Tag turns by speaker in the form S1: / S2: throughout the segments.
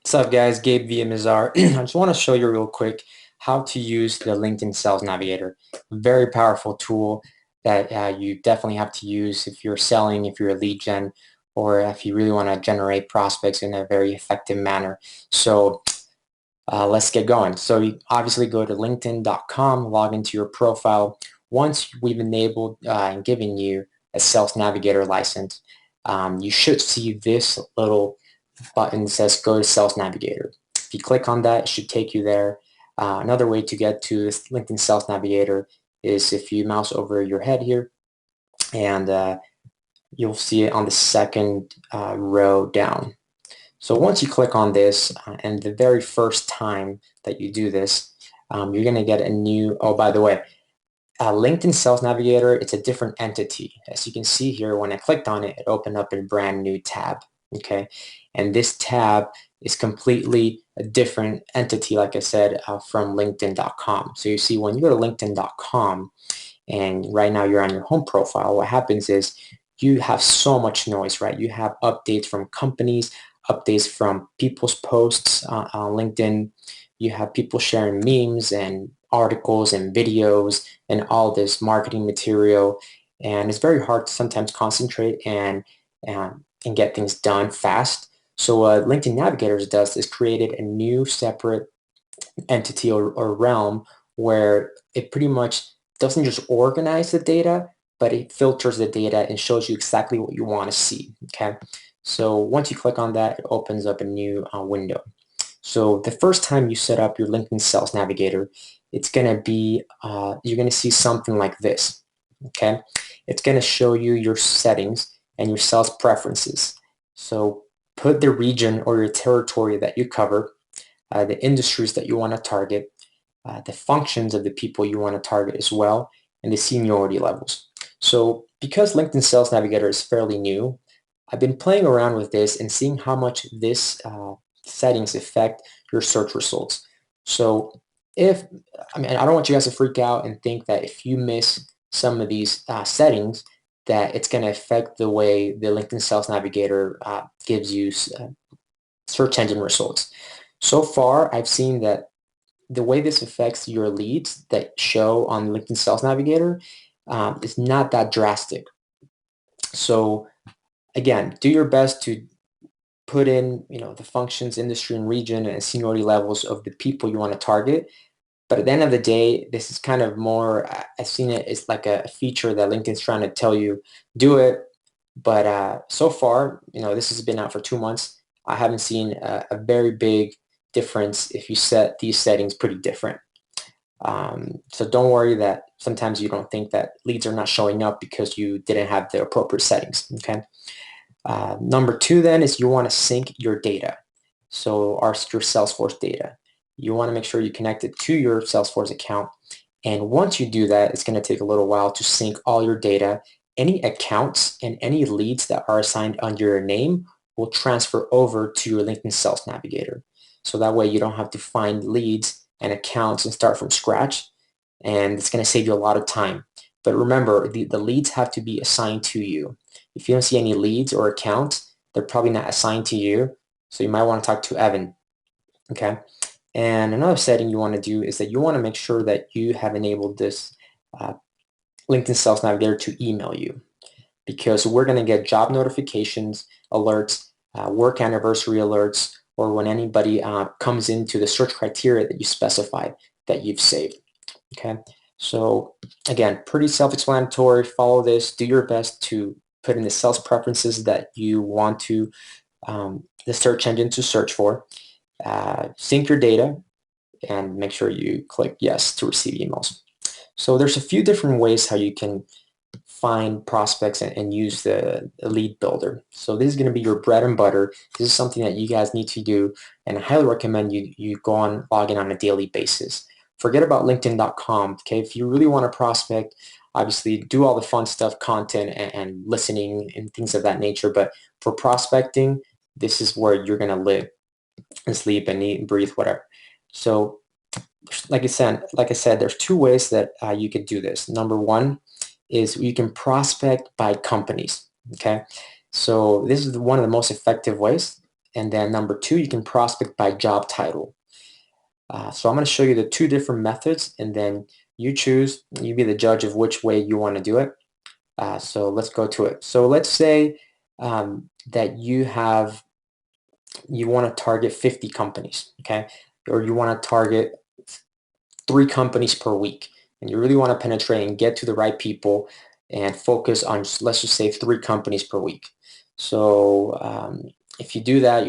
S1: What's up, guys? Gabe via Mizar. I just want to show you real quick how to use the LinkedIn Sales Navigator. Very powerful tool that you definitely have to use if you're selling, if you're a lead gen, or if you really want to generate prospects in a very effective manner. So let's get going. So you obviously go to linkedin.com, log into your profile. Once we've enabled and given you a Sales Navigator license, you should see this little button that says go to Sales Navigator. If you click on that, it should take you there. Another way to get to this LinkedIn Sales Navigator is if you mouse over your head here, and you'll see it on the second row down. So once you click on this, and the very first time that you do this, you're going to get a new, oh, by the way, LinkedIn Sales Navigator, it's a different entity. As you can see here, when I clicked on it, it opened up a brand new tab, okay? And this tab is completely a different entity, like I said, from LinkedIn.com. So you see, when you go to LinkedIn.com, and right now you're on your home profile, what happens is you have so much noise, right? You have updates from companies, updates from people's posts on LinkedIn. You have people sharing memes and articles and videos and all this marketing material. And it's very hard to sometimes concentrate and get things done fast. So what LinkedIn Navigators does is created a new separate entity or realm where it pretty much doesn't just organize the data, but it filters the data and shows you exactly what you want to see, okay? So once you click on that, it opens up a new window. So the first time you set up your LinkedIn Sales Navigator, it's going to be, you're going to see something like this, okay? It's going to show you your settings and your sales preferences. So put the region or your territory that you cover, the industries that you want to target, the functions of the people you want to target as well, and the seniority levels. So because LinkedIn Sales Navigator is fairly new, I've been playing around with this and seeing how much this settings affect your search results. So I don't want you guys to freak out and think that if you miss some of these settings, that it's going to affect the way the LinkedIn Sales Navigator gives you search engine results. So far, I've seen that the way this affects your leads that show on LinkedIn Sales Navigator is not that drastic. So again, do your best to put in, the functions, industry, and region, and seniority levels of the people you want to target. But at the end of the day, this is kind of more, I've seen it as like a feature that LinkedIn's trying to tell you, do it. But so far, this has been out for 2 months. I haven't seen a very big difference if you set these settings pretty different. So don't worry that sometimes you don't think that leads are not showing up because you didn't have the appropriate settings, okay? Number two then is you want to sync your data. So your Salesforce data. You want to make sure you connect it to your Salesforce account. And once you do that, it's going to take a little while to sync all your data. Any accounts and any leads that are assigned under your name will transfer over to your LinkedIn Sales Navigator. So that way you don't have to find leads and accounts and start from scratch. And it's going to save you a lot of time. But remember, the leads have to be assigned to you. If you don't see any leads or accounts, they're probably not assigned to you. So you might want to talk to Evan, okay? And another setting you want to do is that you want to make sure that you have enabled this LinkedIn Sales Navigator to email you, because we're going to get job notifications, alerts, work anniversary alerts, or when anybody comes into the search criteria that you specified that you've saved, okay? So again, pretty self-explanatory. Follow this. Do your best to put in the sales preferences that you want to the search engine to search for. Sync your data and make sure you click yes to receive emails. So there's a few different ways how you can find prospects and use the lead builder. So this is going to be your bread and butter. This is something that you guys need to do, and I highly recommend you log in on a daily basis. Forget about LinkedIn.com. Okay, if you really want to prospect, obviously do all the fun stuff, content and listening and things of that nature. But for prospecting, this is where you're going to live and sleep and eat and breathe, whatever. So like I said, there's two ways that you could do this. Number one is you can prospect by companies, okay? So this is one of the most effective ways. And then number 2, you can prospect by job title. So I'm going to show you the 2 different methods, and then you choose, you be the judge of which way you want to do it. So let's go to it. So let's say that you want to target 50 companies, okay? Or you want to target 3 companies per week, and you really want to penetrate and get to the right people and focus on, let's just say, 3 companies per week. So if you do that,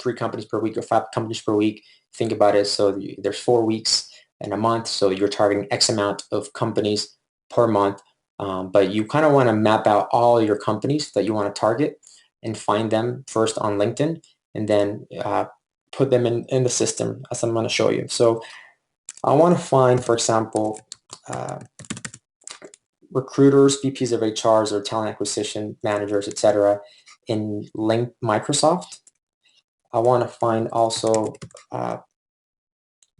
S1: 3 companies per week or 5 companies per week, think about it. So there's 4 weeks in a month, so you're targeting X amount of companies per month. But you kind of want to map out all your companies that you want to target and find them first on LinkedIn, and then put them in the system, as I'm going to show you. So I want to find, for example, recruiters, VPs of HRs, or talent acquisition managers, etc., in Microsoft. I want to find also, I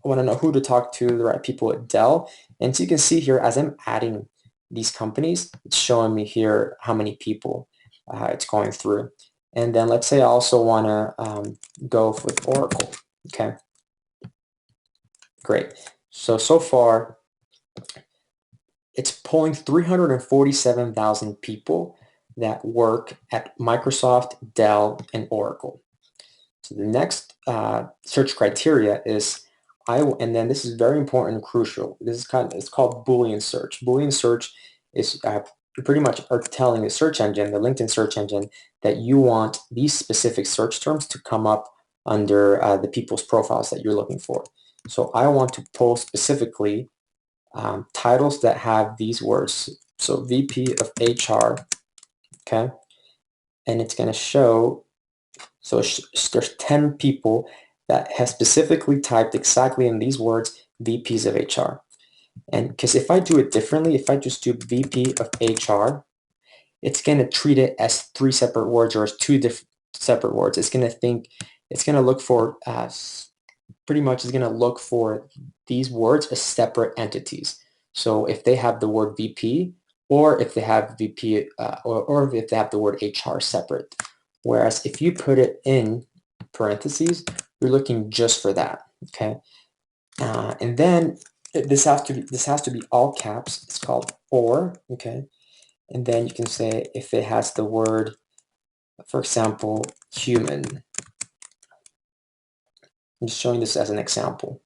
S1: want to know who to talk to, the right people at Dell. And so you can see here, as I'm adding these companies, it's showing me here how many people it's going through. And then let's say I also want to go with Oracle. Okay, great. So far, it's pulling 347,000 people that work at Microsoft, Dell, and Oracle. So the next search criteria is, and then this is very important and crucial. This is it's called Boolean search. Boolean search is you pretty much are telling the search engine, the LinkedIn search engine, that you want these specific search terms to come up under the people's profiles that you're looking for. So I want to pull specifically titles that have these words. So VP of HR, okay? And it's going to show, so there's 10 people that have specifically typed exactly in these words, VPs of HR. And because if I do it differently, if I just do VP of HR, it's going to treat it as 3 separate words or as 2 different separate words. It's going to look for, pretty much is going to look for these words as separate entities. So if they have the word VP, or if they have VP, or if they have the word HR separate. Whereas if you put it in parentheses, you're looking just for that. Okay, and then this has to be all caps. It's called or. Okay, and then you can say if it has the word, for example, human. I'm just showing this as an example.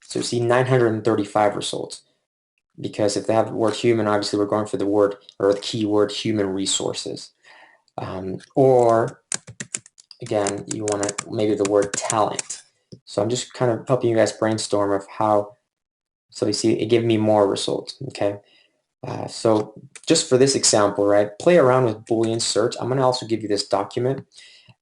S1: So you see 935 results, because if they have the word human, obviously we're going for the word or the keyword human resources. Or again, you want to maybe the word talent. So I'm just kind of helping you guys brainstorm of how. So you see, it gave me more results. Okay. So just for this example, right, play around with Boolean search. I'm going to also give you this document.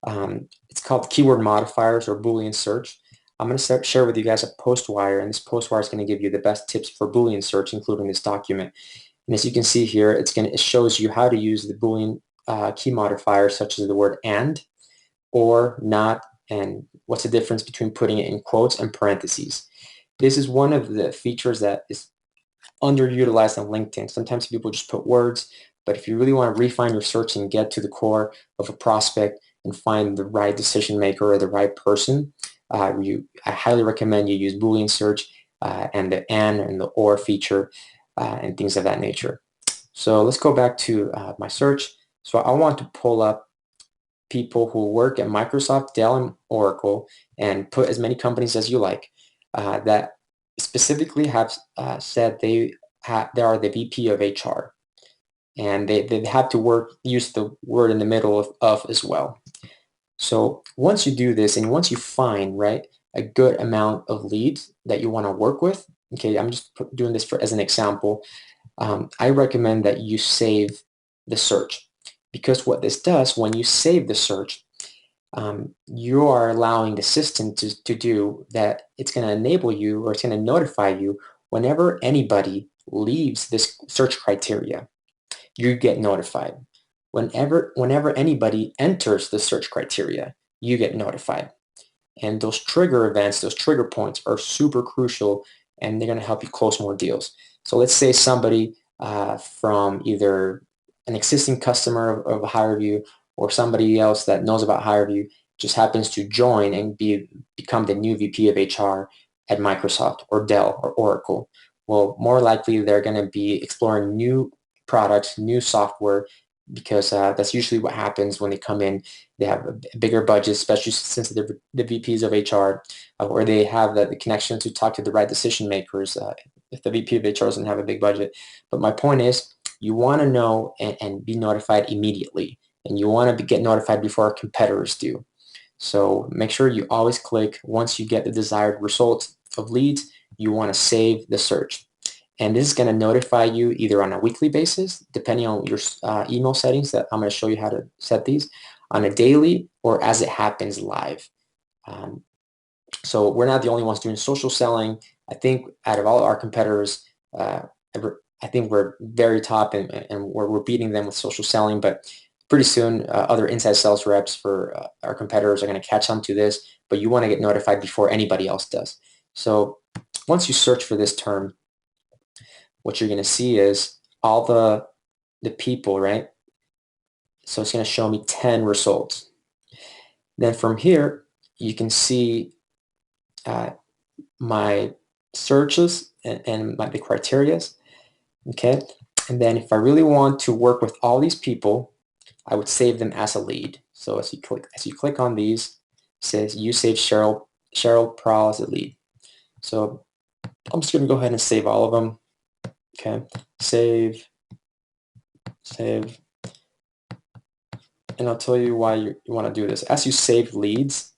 S1: It's called keyword modifiers or Boolean search. I'm going to share with you guys a postwire, and this postwire is going to give you the best tips for Boolean search, including this document. And as you can see here, it shows you how to use the Boolean key modifiers, such as the word and, or, not, and what's the difference between putting it in quotes and parentheses. This is one of the features that is underutilized on LinkedIn. Sometimes people just put words, but if you really want to refine your search and get to the core of a prospect and find the right decision maker or the right person, I highly recommend you use Boolean search and the and the or feature and things of that nature. So let's go back to my search. So I want to pull up people who work at Microsoft, Dell, and Oracle, and put as many companies as you like that specifically have said they are the VP of HR, and they have to use the word in the middle of as well. So once you do this, and once you find, right, a good amount of leads that you want to work with, okay, I'm just doing this as an example, I recommend that you save the search, because what this does, when you save the search, you are allowing the system to do that. It's going to enable you, or it's going to notify you whenever anybody leaves this search criteria. You get notified. Whenever anybody enters the search criteria, you get notified. And those trigger events, those trigger points are super crucial, and they're going to help you close more deals. So let's say somebody from either an existing customer of HireVue or somebody else that knows about HireVue just happens to join and become the new VP of HR at Microsoft or Dell or Oracle, well, more likely they're going to be exploring new products, new software, because that's usually what happens when they come in. They have a bigger budget, especially since they're the VPs of HR, or they have the connection to talk to the right decision makers if the VP of HR doesn't have a big budget. But my point is, you want to know and be notified immediately, and you want to get notified before our competitors do. So make sure you always click, once you get the desired results of leads, you want to save the search. And this is going to notify you either on a weekly basis, depending on your email settings that I'm going to show you how to set these, on a daily, or as it happens live. So we're not the only ones doing social selling. I think out of all our competitors, I think we're very top, and we're beating them with social selling, but pretty soon other inside sales reps for our competitors are going to catch on to this, but you want to get notified before anybody else does. So once you search for this term, what you're going to see is all the people, right? So it's going to show me 10 results. Then from here, you can see my searches and the criterias. Okay, and then if I really want to work with all these people, I would save them as a lead. So as you click on these, it says you save Cheryl Prowl as a lead. So I'm just going to go ahead and save all of them. Okay, save, and I'll tell you why you want to do this. As you save leads,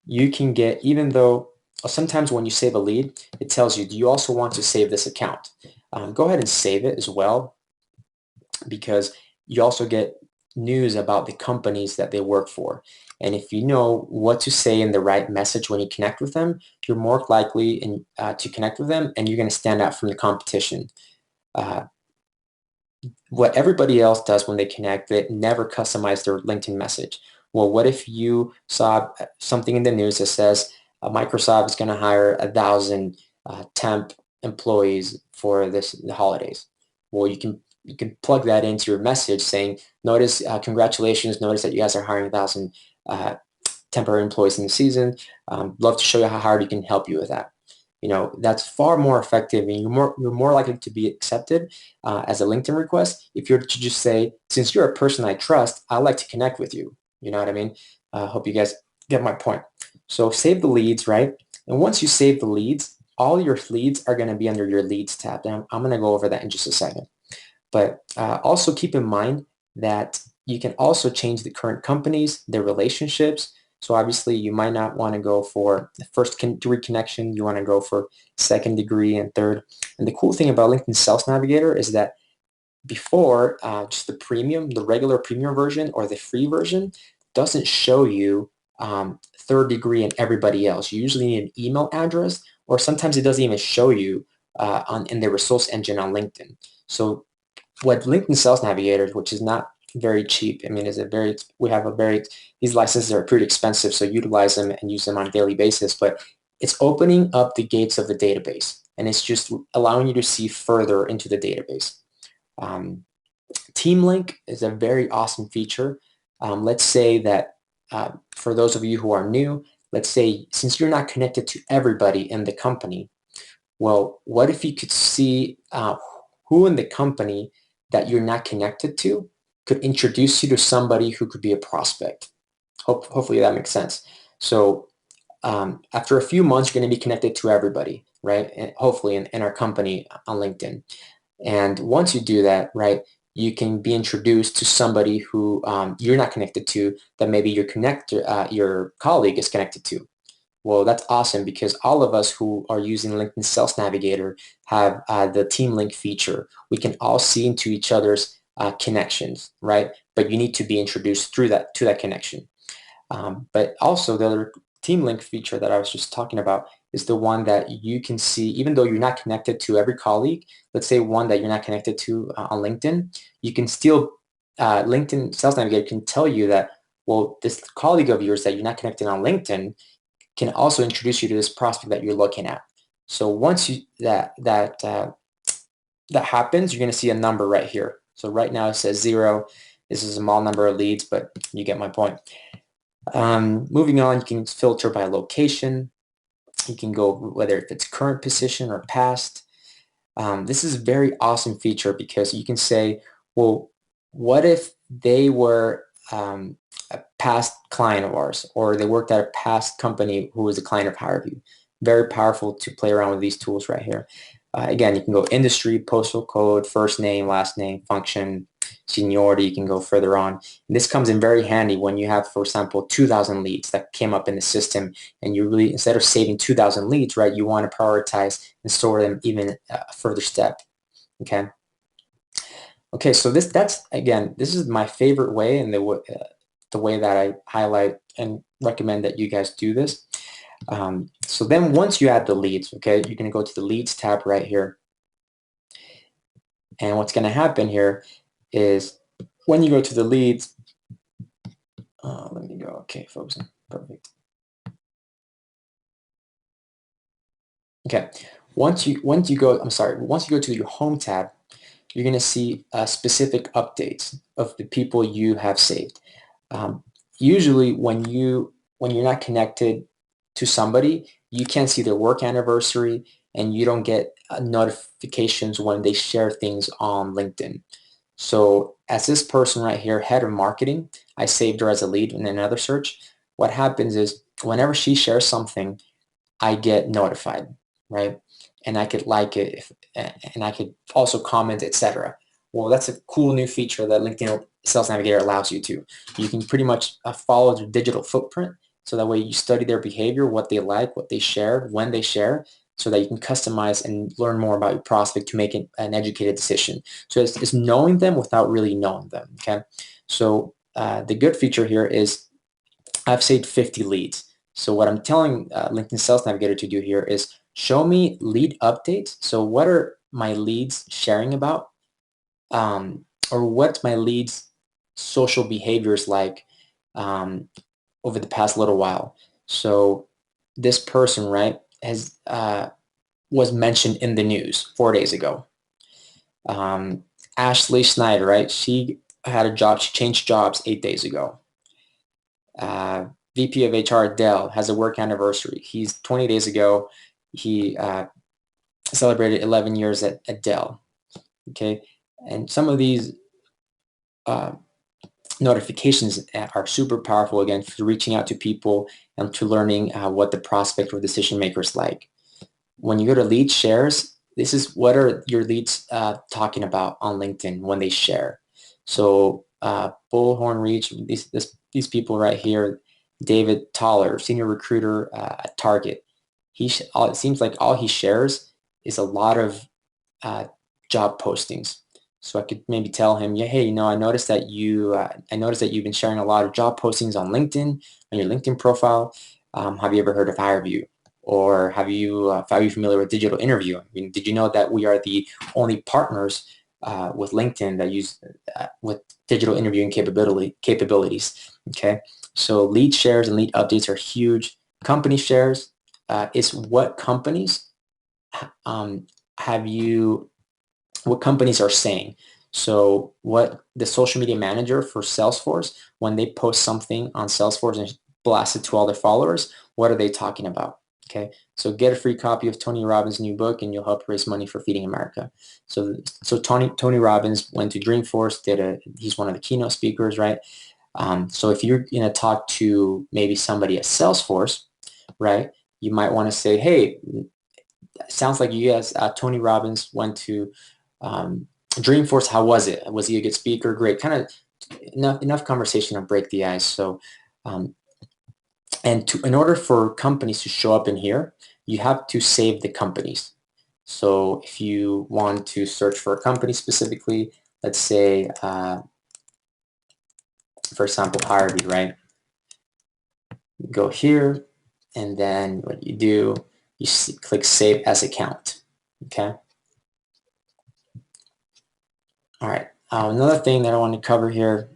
S1: you can get, even though sometimes when you save a lead, it tells you, do you also want to save this account? Go ahead and save it as well, because you also get news about the companies that they work for. And if you know what to say in the right message when you connect with them, you're more likely to connect with them, and you're going to stand out from the competition. What everybody else does when they connect, they never customize their LinkedIn message. Well, what if you saw something in the news that says Microsoft is going to hire 1,000 temp employees for the holidays? Well, you can plug that into your message saying, notice, congratulations, notice that you guys are hiring 1,000 temporary employees in the season. Love to show you how hard we can help you with that. You know, that's far more effective, and you're more likely to be accepted as a LinkedIn request if you're to just say, since you're a person I trust, I'd like to connect with you. You know what I mean? Hope you guys get my point. So save the leads, right? And once you save the leads, all your leads are going to be under your leads tab. And I'm going to go over that in just a second. But also keep in mind that you can also change the current companies, their relationships. So obviously you might not want to go for the first degree connection. You want to go for second degree and third. And the cool thing about LinkedIn Sales Navigator is that before, just the regular premium version or the free version doesn't show you third degree and everybody else. You usually need an email address, or sometimes it doesn't even show you in the results engine on LinkedIn. So what LinkedIn Sales Navigator, which is not very cheap. I mean, these licenses are pretty expensive, so utilize them and use them on a daily basis, but it's opening up the gates of the database, and it's just allowing you to see further into the database. Team Link is a very awesome feature. Let's say that for those of you who are new, let's say since you're not connected to everybody in the company, well, what if you could see who in the company that you're not connected to could introduce you to somebody who could be a prospect? Hopefully that makes sense. So after a few months, you're going to be connected to everybody, right? And hopefully in our company on LinkedIn. And once you do that, right, you can be introduced to somebody who you're not connected to that maybe your colleague is connected to. Well, that's awesome, because all of us who are using LinkedIn Sales Navigator have the Team Link feature. We can all see into each other's connections, right? But you need to be introduced to that connection. But also the other Team Link feature that I was just talking about is the one that you can see, even though you're not connected to every colleague, let's say one that you're not connected to on LinkedIn, you can still, LinkedIn Sales Navigator can tell you that, well, this colleague of yours that you're not connected on LinkedIn can also introduce you to this prospect that you're looking at. So once that happens, you're going to see a number right here. So right now it says 0. This is a small number of leads, but you get my point. Moving on, you can filter by location. You can go whether if it's current position or past. This is a very awesome feature because you can say, well, what if they were a past client of ours, or they worked at a past company who was a client of HireVue? Very powerful to play around with these tools right here. Again, you can go industry, postal code, first name, last name, function, seniority. You can go further on. And this comes in very handy when you have, for example, 2,000 leads that came up in the system, and you really, instead of saving 2,000 leads, right, you want to prioritize and store them even a further step. Okay. Okay, so that's again, this is my favorite way, and the way that I highlight and recommend that you guys do this. So then once you add the leads, okay, you're going to go to the leads tab right here. And what's going to happen here is when you go to the leads, let me go, okay, folks, perfect. Okay, once you go to your home tab, you're going to see specific updates of the people you have saved. Usually when you're not connected to somebody, you can't see their work anniversary, and you don't get notifications when they share things on LinkedIn. So as this person right here, head of marketing, I saved her as a lead in another search. What happens is whenever she shares something, I get notified, right? And I could like it, and I could also comment, etc. Well, that's a cool new feature that LinkedIn Sales Navigator allows you to. You can pretty much follow their digital footprint, so that way you study their behavior, what they like, what they share, when they share, so that you can customize and learn more about your prospect to make an educated decision. So it's knowing them without really knowing them, okay? So the good feature here is I've saved 50 leads. So what I'm telling LinkedIn Sales Navigator to do here is show me lead updates. So what are my leads sharing about? Or what's my leads social behaviors like over the past little while? So this person, right, has was mentioned in the news 4 days ago. Ashley Snyder, right? She had a job. She changed jobs 8 days ago. VP of HR Dell has a work anniversary. 20 days ago, he celebrated 11 years at Dell. Okay, and some of these notifications are super powerful, again, for reaching out to people and to learning what the prospect or decision makers like. When you go to lead shares, this is what are your leads talking about on LinkedIn when they share. So Bullhorn Reach, these people right here, David Toller, senior recruiter at Target. It seems like all he shares is a lot of job postings. So I could maybe tell him, yeah, hey, I noticed that you've been sharing a lot of job postings on LinkedIn, on your LinkedIn profile. Have you ever heard of HireVue? Or are you familiar with digital interview? I mean, did you know that we are the only partners with LinkedIn that use with digital interviewing capabilities? Okay, so lead shares and lead updates are huge. Company shares is what companies what companies are saying. So what the social media manager for Salesforce, when they post something on Salesforce and blast it to all their followers, what are they talking about? Okay, so get a free copy of Tony Robbins' new book, and you'll help raise money for Feeding America. So Tony Robbins went to Dreamforce, he's one of the keynote speakers, right? So if you're going to talk to maybe somebody at Salesforce, right, you might want to say, hey, sounds like you guys, Tony Robbins went to Dreamforce. How was it? Was he a good speaker? Great. Kind of enough conversation to break the ice. So, in order for companies to show up in here, you have to save the companies. So if you want to search for a company specifically, let's say, for example, HireVue, right? You go here, and then what you do, you click Save as Account. Okay. All right. Another thing that I want to cover here.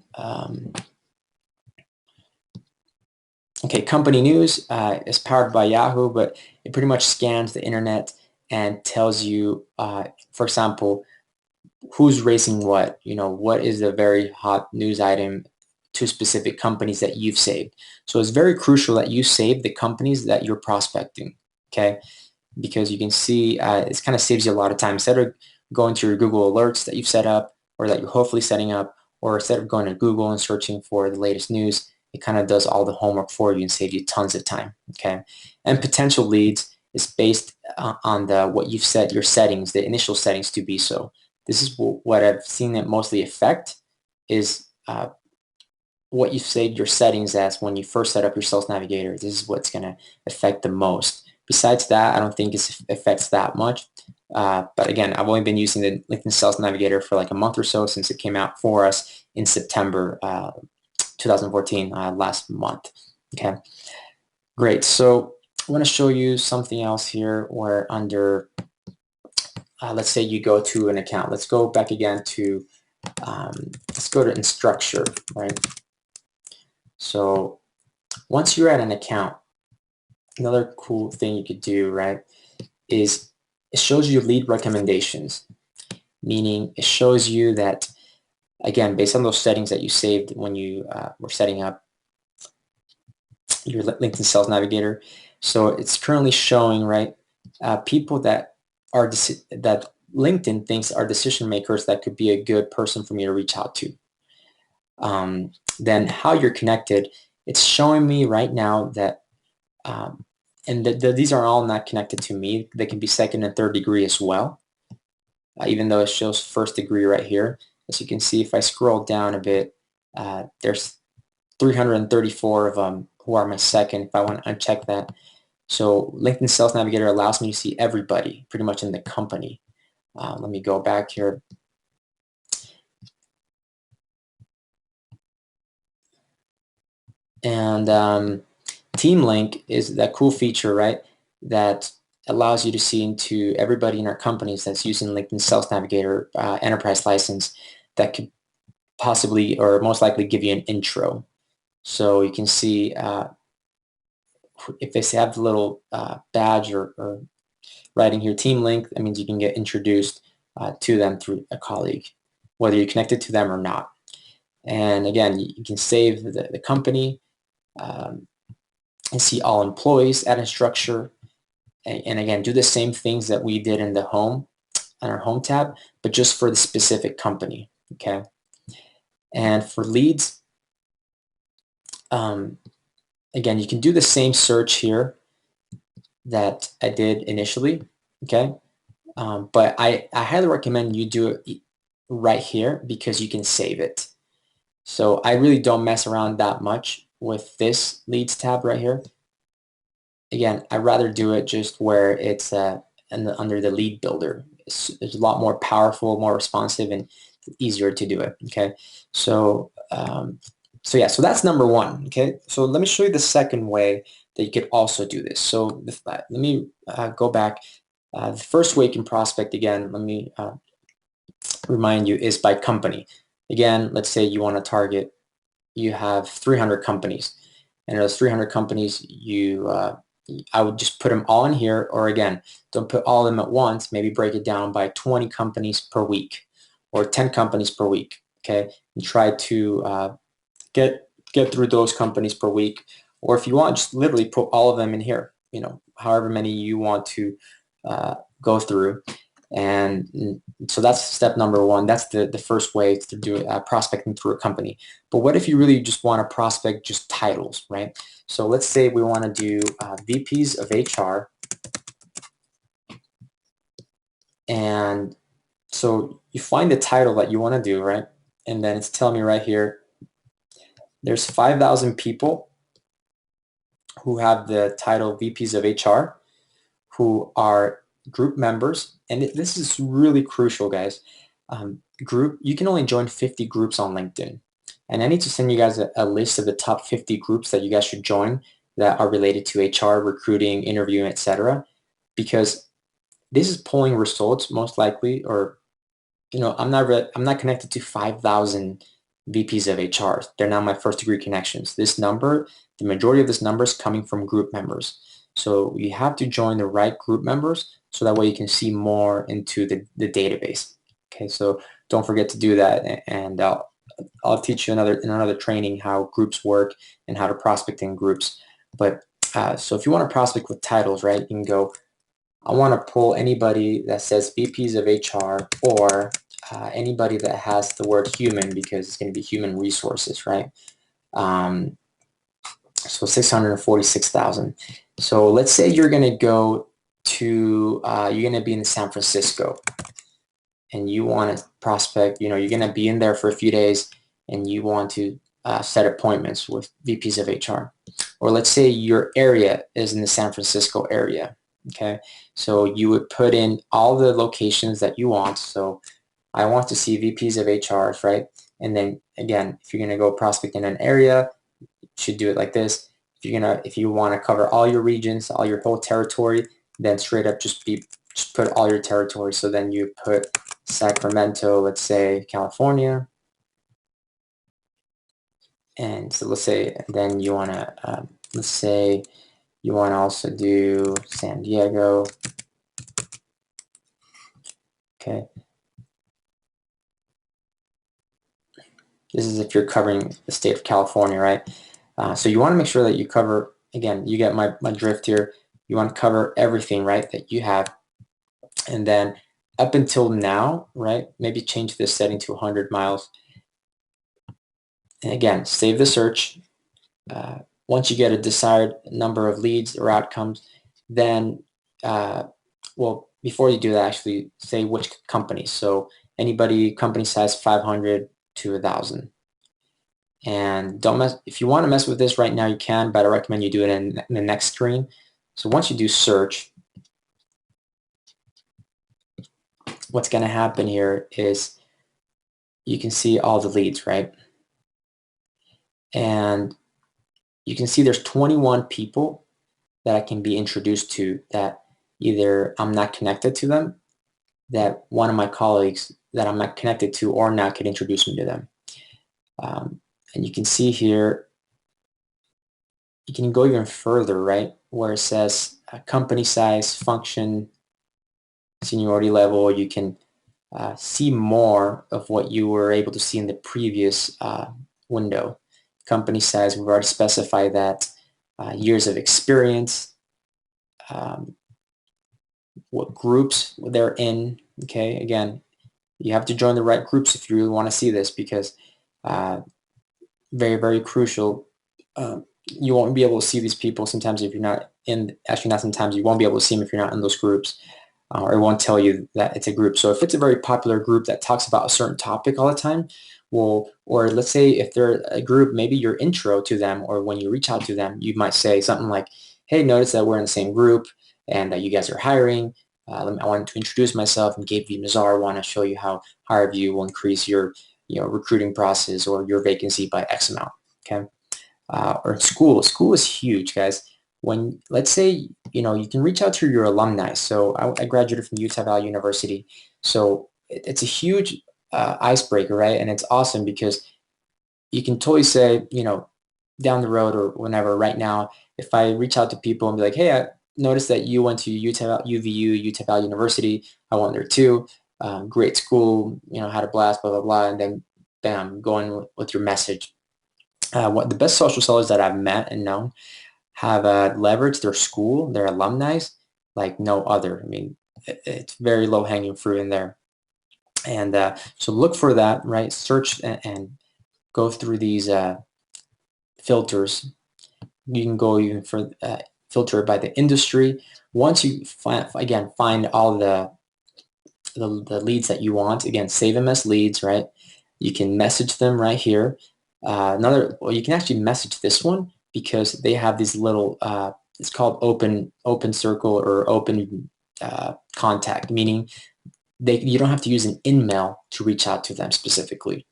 S1: Okay, company news is powered by Yahoo, but it pretty much scans the internet and tells you, for example, who's racing what. What is a very hot news item to specific companies that you've saved. So it's very crucial that you save the companies that you're prospecting, okay? Because you can see it kind of saves you a lot of time. Instead of going to your Google alerts that you've set up or that you're hopefully setting up, or instead of going to Google and searching for the latest news, it kind of does all the homework for you and saves you tons of time, okay? And potential leads is based on what you've set your settings, the initial settings to be. So this is what I've seen it mostly affect is what you've saved your settings as when you first set up your Sales Navigator. This is what's going to affect the most. Besides that, I don't think it affects that much. But again, I've only been using the LinkedIn Sales Navigator for like a month or so since it came out for us in September 2014, last month. Okay, great. So I want to show you something else here where under, let's say you go to an account. Let's go back again to, let's go to Instructure, right? So once you're at an account, another cool thing you could do, right, is it shows you lead recommendations, meaning it shows you that, again, based on those settings that you saved when you were setting up your LinkedIn Sales Navigator. So it's currently showing, right, people that are that LinkedIn thinks are decision makers that could be a good person for me to reach out to. Then how you're connected, it's showing me right now that, and these are all not connected to me. They can be second and third degree as well, even though it shows first degree right here. As you can see, if I scroll down a bit, there's 334 of them who are my second, if I want to uncheck that. So LinkedIn Sales Navigator allows me to see everybody pretty much in the company. Let me go back here. And Team Link is that cool feature, right, that allows you to see into everybody in our companies that's using LinkedIn Sales Navigator enterprise license that could possibly or most likely give you an intro. So you can see if they have the little badge or writing here, Team Link, that means you can get introduced to them through a colleague, whether you're connected to them or not. And again, you can save the company and see all employees at Instructure. And again, do the same things that we did in the home, on our home tab, but just for the specific company, okay? And for leads, again, you can do the same search here that I did initially, okay? But I highly recommend you do it right here because you can save it. So I really don't mess around that much with this leads tab right here. Again, I'd rather do it just where it's under the lead builder. It's a lot more powerful, more responsive, and easier to do it, okay? So, so that's number one, okay? So let me show you the second way that you could also do this. So let me go back. The first way you can prospect, again, let me remind you, is by company. Again, let's say you want to target, you have 300 companies, and those 300 companies, I would just put them all in here, or again, don't put all of them at once, maybe break it down by 20 companies per week or 10 companies per week, okay? And try to get through those companies per week, or if you want, just literally put all of them in here, you know, however many you want to go through. And so that's step number one. That's the first way to do it, prospecting through a company. But what if you really just want to prospect just titles, right? So let's say we want to do VPs of HR. And so you find the title that you want to do, right? And then it's telling me right here, there's 5,000 people who have the title VPs of HR who are group members. And this is really crucial, guys. You can only join 50 groups on LinkedIn. And I need to send you guys a list of the top 50 groups that you guys should join that are related to HR, recruiting, interviewing, etc. Because this is pulling results most likely, or I'm not connected to 5,000 VPs of HR. They're not my first degree connections. This number, the majority of this number is coming from group members. So you have to join the right group members so that way you can see more into the database. Okay, so don't forget to do that, and I'll teach you in another training how groups work and how to prospect in groups. But so if you want to prospect with titles, right, you can go, I want to pull anybody that says VPs of HR or anybody that has the word human, because it's going to be human resources, right? So 646,000. So let's say you're going to go to, you're going to be in San Francisco and you want to prospect, you're going to be in there for a few days and you want to set appointments with VPs of HR. Or let's say your area is in the San Francisco area. Okay, so you would put in all the locations that you want. So I want to see VPs of HRs, right? And then again, if you're going to go prospect in an area, you should do it like this. If you want to cover all your regions, all your whole territory, then straight up just put all your territory. So then you put Sacramento, let's say California, and so let's say then you want to let's say you want to also do San Diego. Okay. This is if you're covering the state of California, right? So you want to make sure that you cover, again, you get my drift here. You want to cover everything, right, that you have. And then up until now, right, maybe change this setting to 100 miles. And again, save the search. Once you get a desired number of leads or outcomes, then, well, before you do that, actually say which company. So anybody, company size 500 to 1,000. And don't mess, if you want to mess with this right now, you can, but I recommend you do it in the next screen. So once you do search, what's going to happen here is you can see all the leads, right? And you can see there's 21 people that I can be introduced to that either I'm not connected to them, that one of my colleagues that I'm not connected to or not could introduce me to them. And you can see here, you can go even further, right? Where it says company size, function, seniority level. You can see more of what you were able to see in the previous window. Company size, we've already specified that. Years of experience, what groups they're in. Okay, again, you have to join the right groups if you really want to see this, because very, very crucial. You won't be able to see these people sometimes if you're not in, actually not sometimes, you won't be able to see them if you're not in those groups, or it won't tell you that it's a group. So if it's a very popular group that talks about a certain topic all the time, well, or let's say if they're a group, maybe your intro to them or when you reach out to them, you might say something like, hey, notice that we're in the same group and that you guys are hiring. I wanted to introduce myself and Gabe V. Mazar. I want to show you how HireVue will increase your recruiting process or your vacancy by X amount. Okay. Or school. School is huge, guys. When, let's say, you can reach out to your alumni. So I graduated from Utah Valley University. So it's a huge icebreaker, right? And it's awesome because you can totally say, down the road or whenever, right now, if I reach out to people and be like, hey, I noticed that you went to UVU, Utah Valley University. I went there too. Great school, had a blast, blah, blah, blah. And then, bam, going with your message. What the best social sellers that I've met and known have leveraged their school, their alumni, like no other. I mean, it's very low-hanging fruit in there. And so look for that, right? Search and go through these filters. You can go even for filter by the industry. Once you find all the leads that you want, again, save them as leads, right? You can message them right here. You can actually message this one because they have these little, it's called open circle or open contact, meaning you don't have to use an in-mail to reach out to them specifically.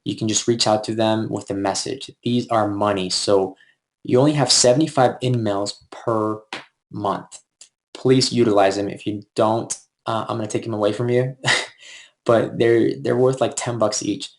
S1: You can just reach out to them with a message. These are money, so you only have 75 in-mails per month. Please utilize them. If you don't, I'm going to take them away from you. But they're worth like $10 each.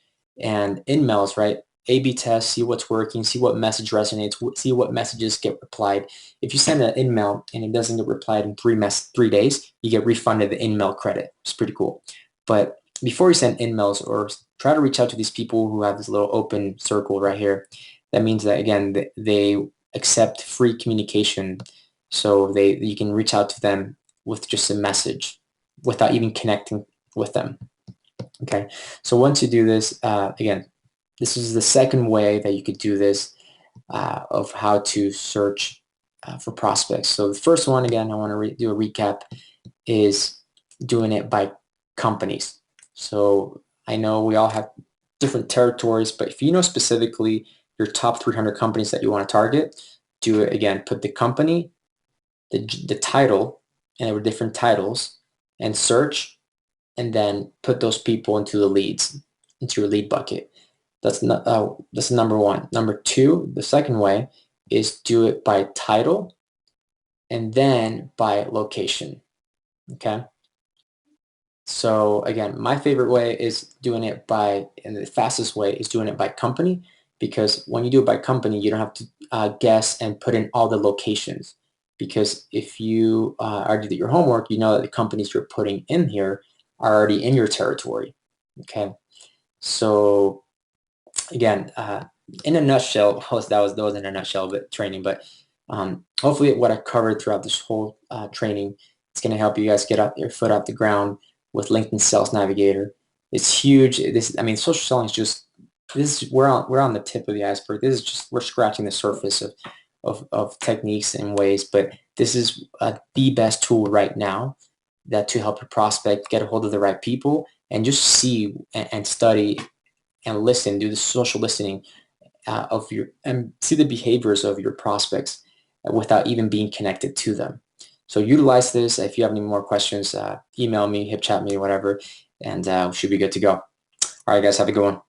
S1: And in-mails, right? A/B test, see what's working, see what message resonates, see what messages get replied. If you send an in-mail and it doesn't get replied in 3 days, you get refunded the in-mail credit. It's pretty cool. But before you send emails, or try to reach out to these people who have this little open circle right here. That means that, again, they accept free communication, so you can reach out to them with just a message without even connecting with them. Okay, so once you do this, again, this is the second way that you could do this, of how to search for prospects. So the first one, again, I want to do a recap, is doing it by companies. So I know we all have different territories, but if you know specifically your top 300 companies that you want to target, do it again. Put the company, the title, and there were different titles, and search, and then put those people into the leads, into your lead bucket. That's number one. Number two, the second way, is do it by title and then by location. Okay. So again, my favorite way is doing it by, and the fastest way is doing it by company, because when you do it by company, you don't have to guess and put in all the locations. Because if you already did your homework, you know that the companies you're putting in here are already in your territory. Okay. So again, in a nutshell, that was in a nutshell, but training. But hopefully, what I covered throughout this whole training, it's going to help you guys get your foot off the ground with LinkedIn Sales Navigator. It's huge. I mean, social selling is just we're on the tip of the iceberg. This is just, we're scratching the surface of techniques and ways, but this is the best tool right now to help your prospect get a hold of the right people, and just see and study and listen, do the social listening and see the behaviors of your prospects without even being connected to them. So utilize this. If you have any more questions, email me, hip chat me, whatever, and we should be good to go. All right, guys, have a good one.